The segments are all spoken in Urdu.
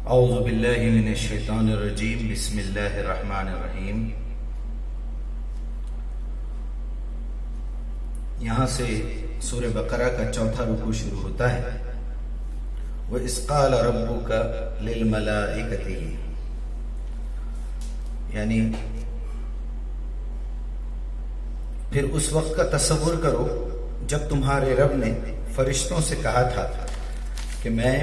اعوذ باللہ من الشیطان الرجیم بسم اللہ الرحمن الرحیم۔ یہاں سے سورہ بقرہ کا چوتھا رکوع شروع ہوتا ہے۔ وَإِذْ قَالَ رَبُّكَ لِلْمَلَائِكَةِ، یعنی پھر اس وقت کا تصور کرو جب تمہارے رب نے فرشتوں سے کہا تھا کہ میں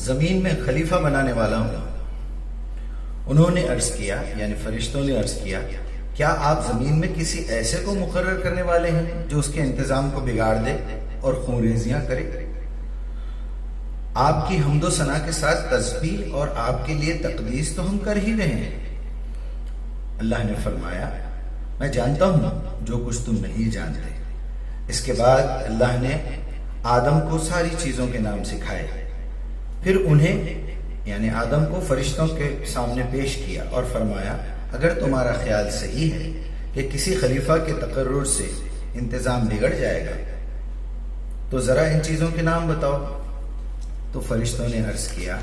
زمین میں خلیفہ بنانے والا ہوں۔ انہوں نے عرض کیا، یعنی فرشتوں نے عرض کیا، کیا آپ زمین میں کسی ایسے کو مقرر کرنے والے ہیں جو اس کے انتظام کو بگاڑ دے اور خونریزیاں کرے؟ آپ کی حمد و ثنا کے ساتھ تسبیح اور آپ کے لیے تقدیس تو ہم کر ہی رہے ہیں۔ اللہ نے فرمایا، میں جانتا ہوں جو کچھ تم نہیں جانتے۔ اس کے بعد اللہ نے آدم کو ساری چیزوں کے نام سکھائے، پھر انہیں یعنی آدم کو فرشتوں کے سامنے پیش کیا اور فرمایا، اگر تمہارا خیال صحیح ہے کہ کسی خلیفہ کے تقرر سے انتظام بگڑ جائے گا تو ذرا ان چیزوں کے نام بتاؤ۔ تو فرشتوں نے عرض کیا،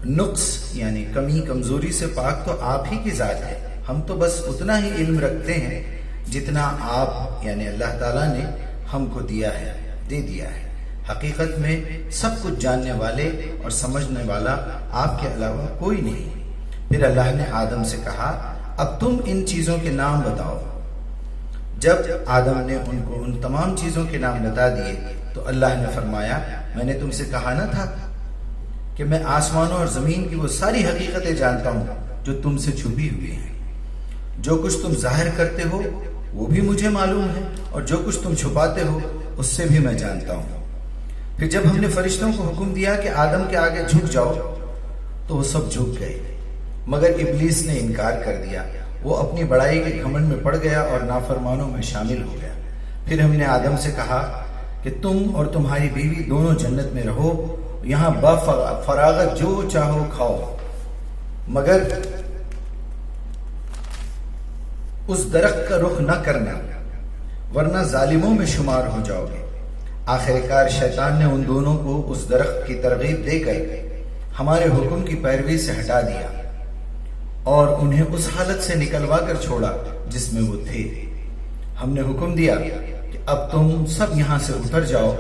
نقص یعنی کمی کمزوری سے پاک تو آپ ہی کی ذات ہے، ہم تو بس اتنا ہی علم رکھتے ہیں جتنا آپ یعنی اللہ تعالیٰ نے ہم کو دے دیا ہے۔ حقیقت میں سب کچھ جاننے والے اور سمجھنے والا آپ کے علاوہ کوئی نہیں۔ پھر اللہ نے آدم سے کہا، اب تم ان چیزوں کے نام بتاؤ۔ جب آدم نے ان کو ان تمام چیزوں کے نام بتا دیے تو اللہ نے فرمایا، میں نے تم سے کہا نہ تھا کہ میں آسمانوں اور زمین کی وہ ساری حقیقتیں جانتا ہوں جو تم سے چھپی ہوئی ہیں۔ جو کچھ تم ظاہر کرتے ہو وہ بھی مجھے معلوم ہے، اور جو کچھ تم چھپاتے ہو اس سے بھی میں جانتا ہوں۔ پھر جب ہم نے فرشتوں کو حکم دیا کہ آدم کے آگے جھک جاؤ تو وہ سب جھک گئے، مگر ابلیس نے انکار کر دیا۔ وہ اپنی بڑائی کے گھمنڈ میں پڑ گیا اور نافرمانوں میں شامل ہو گیا۔ پھر ہم نے آدم سے کہا کہ تم اور تمہاری بیوی دونوں جنت میں رہو، یہاں فراغت جو چاہو کھاؤ، مگر اس درخت کا رخ نہ کرنا ورنہ ظالموں میں شمار ہو جاؤ گے۔ آخر کار شیطان نے ان دونوں کو اس درخت کی ترغیب دے کر ہمارے حکم کی پیروی سے ہٹا دیا اور انہیں اس حالت سے نکلوا کر چھوڑا جس میں وہ تھے۔ ہم نے حکم دیا کہ اب تم سب یہاں سے اتر جاؤ،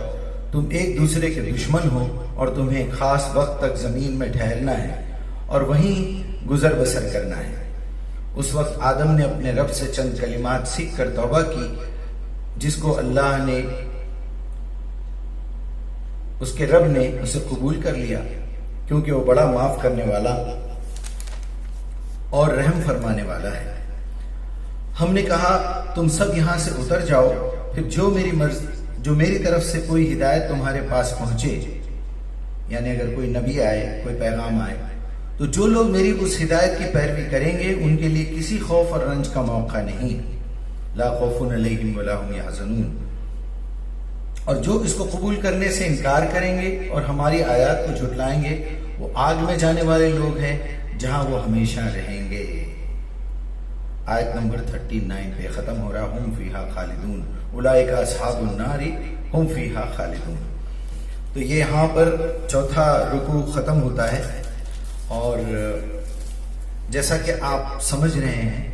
تم ایک دوسرے کے دشمن ہو اور تمہیں خاص وقت تک زمین میں ٹھہرنا ہے اور وہیں گزر بسر کرنا ہے۔ اس وقت آدم نے اپنے رب سے چند کلمات سیکھ کر توبہ کی، جس کو اللہ نے اس کے رب نے اسے قبول کر لیا، کیونکہ وہ بڑا معاف کرنے والا اور رحم فرمانے والا ہے۔ ہم نے کہا، تم سب یہاں سے اتر جاؤ، پھر جو میری طرف سے کوئی ہدایت تمہارے پاس پہنچے، یعنی اگر کوئی نبی آئے، کوئی پیغام آئے، تو جو لوگ میری اس ہدایت کی پیروی کریں گے ان کے لیے کسی خوف اور رنج کا موقع نہیں، لا خوف علیہم ولا ہم یحزنون۔ اور جو اس کو قبول کرنے سے انکار کریں گے اور ہماری آیات کو جھٹلائیں گے، وہ آگ میں جانے والے لوگ ہیں جہاں وہ ہمیشہ رہیں گے۔ آیت نمبر 39 پہ ختم ہو رہا، ہم فیہا خالدون اولئک اصحاب النار ہم فیہا خالدون۔ تو یہ یہاں پر چوتھا رکوع ختم ہوتا ہے، اور جیسا کہ آپ سمجھ رہے ہیں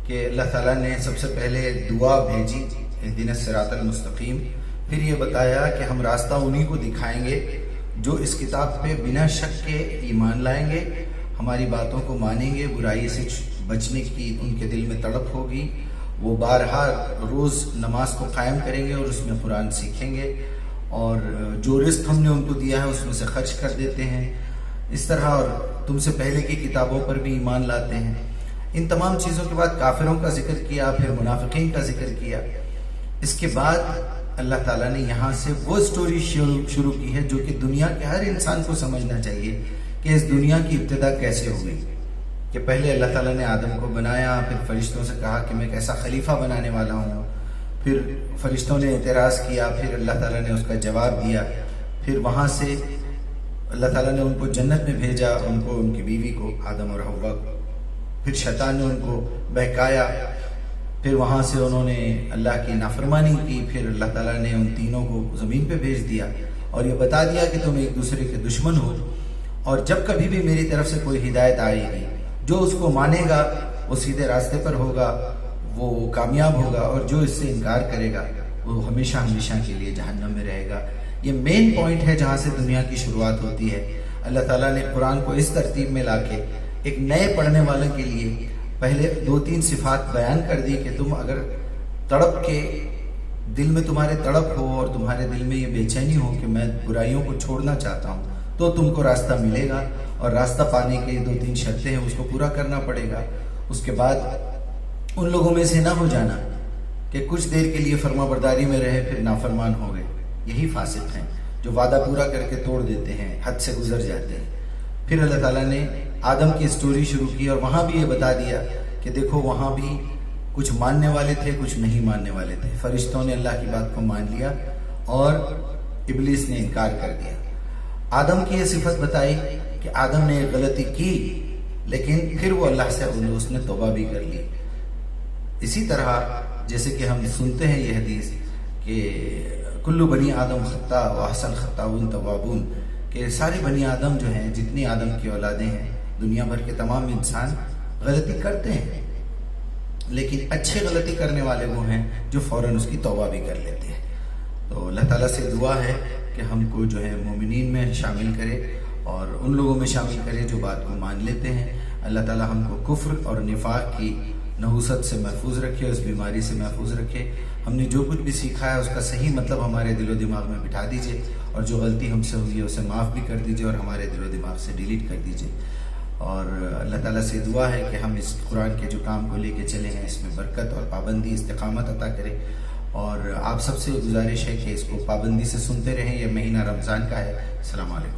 کہ اللہ تعالیٰ نے سب سے پہلے دعا بھیجی، اہدنا الصراط المستقیم، پھر یہ بتایا کہ ہم راستہ انہی کو دکھائیں گے جو اس کتاب پہ بنا شک کے ایمان لائیں گے، ہماری باتوں کو مانیں گے، برائی سے بچنے کی ان کے دل میں تڑپ ہوگی، وہ بارہا روز نماز کو قائم کریں گے اور اس میں قرآن سیکھیں گے، اور جو رزق ہم نے ان کو دیا ہے اس میں سے خرچ کر دیتے ہیں، اس طرح اور تم سے پہلے کی کتابوں پر بھی ایمان لاتے ہیں۔ ان تمام چیزوں کے بعد کافروں کا ذکر کیا، پھر منافقین کا ذکر کیا۔ اس کے بعد اللہ تعالیٰ نے یہاں سے وہ سٹوری شروع کی ہے جو کہ دنیا کے ہر انسان کو سمجھنا چاہیے کہ اس دنیا کی ابتدا کیسے ہوئی۔ کہ پہلے اللہ تعالیٰ نے آدم کو بنایا، پھر فرشتوں سے کہا کہ میں کیسا خلیفہ بنانے والا ہوں، پھر فرشتوں نے اعتراض کیا، پھر اللہ تعالیٰ نے اس کا جواب دیا، پھر وہاں سے اللہ تعالیٰ نے ان کو جنت میں بھیجا، ان کو ان کی بیوی کو آدم اور حوا، پھر شیطان نے ان کو بہکایا، پھر وہاں سے انہوں نے اللہ کی نافرمانی کی، پھر اللہ تعالیٰ نے ان تینوں کو زمین پہ بھیج دیا، اور یہ بتا دیا کہ تم ایک دوسرے کے دشمن ہو، اور جب کبھی بھی میری طرف سے کوئی ہدایت آئے گی، جو اس کو مانے گا وہ سیدھے راستے پر ہوگا، وہ کامیاب ہوگا، اور جو اس سے انکار کرے گا وہ ہمیشہ ہمیشہ کے لیے جہنم میں رہے گا۔ یہ مین پوائنٹ ہے جہاں سے دنیا کی شروعات ہوتی ہے۔ اللہ تعالیٰ نے قرآن کو اس ترتیب میں لا کے ایک نئے پڑھنے والوں کے لیے پہلے 2-3 صفات بیان کر دی کہ تم اگر تڑپ کے دل میں تمہارے تڑپ ہو اور تمہارے دل میں یہ بے چینی ہو کہ میں برائیوں کو چھوڑنا چاہتا ہوں، تو تم کو راستہ ملے گا، اور راستہ پانے کے 2-3 شرطیں ہیں، اس کو پورا کرنا پڑے گا۔ اس کے بعد ان لوگوں میں سے نہ ہو جانا کہ کچھ دیر کے لیے فرما برداری میں رہے پھر نافرمان ہو گئے، یہی فاسق ہیں جو وعدہ پورا کر کے توڑ دیتے ہیں، حد سے گزر جاتے ہیں۔ پھر اللہ تعالیٰ نے آدم کی سٹوری شروع کی، اور وہاں بھی یہ بتا دیا کہ دیکھو وہاں بھی کچھ ماننے والے تھے، کچھ نہیں ماننے والے تھے۔ فرشتوں نے اللہ کی بات کو مان لیا اور ابلیس نے انکار کر دیا۔ آدم کی یہ صفت بتائی کہ آدم نے ایک غلطی کی، لیکن پھر وہ اللہ سے اس نے توبہ بھی کر لی۔ اسی طرح جیسے کہ ہم سنتے ہیں یہ حدیث کہ کلو بنی آدم خطا و احسن خطاؤن توابون، کہ سارے بنی آدم جو ہیں، جتنی آدم کی اولادیں ہیں، دنیا بھر کے تمام انسان غلطی کرتے ہیں، لیکن اچھے غلطی کرنے والے وہ ہیں جو فوراً اس کی توبہ بھی کر لیتے ہیں۔ تو اللہ تعالیٰ سے دعا ہے کہ ہم کو جو ہے مومنین میں شامل کرے اور ان لوگوں میں شامل کرے جو بات کو مان لیتے ہیں۔ اللہ تعالیٰ ہم کو کفر اور نفاق کی نحوست سے محفوظ رکھے، اس بیماری سے محفوظ رکھے۔ ہم نے جو کچھ بھی سیکھا ہے اس کا صحیح مطلب ہمارے دل و دماغ میں بٹھا دیجئے، اور جو غلطی ہم سے ہوئی ہے اسے معاف بھی کر دیجئے اور ہمارے دل و دماغ سے ڈیلیٹ کر دیجئے۔ اور اللہ تعالیٰ سے دعا ہے کہ ہم اس قرآن کے جو کام کو لے کے چلے ہیں اس میں برکت اور پابندی استقامت عطا کرے، اور آپ سب سے گزارش ہے کہ اس کو پابندی سے سنتے رہیں۔ یہ مہینہ رمضان کا ہے۔ السلام علیکم۔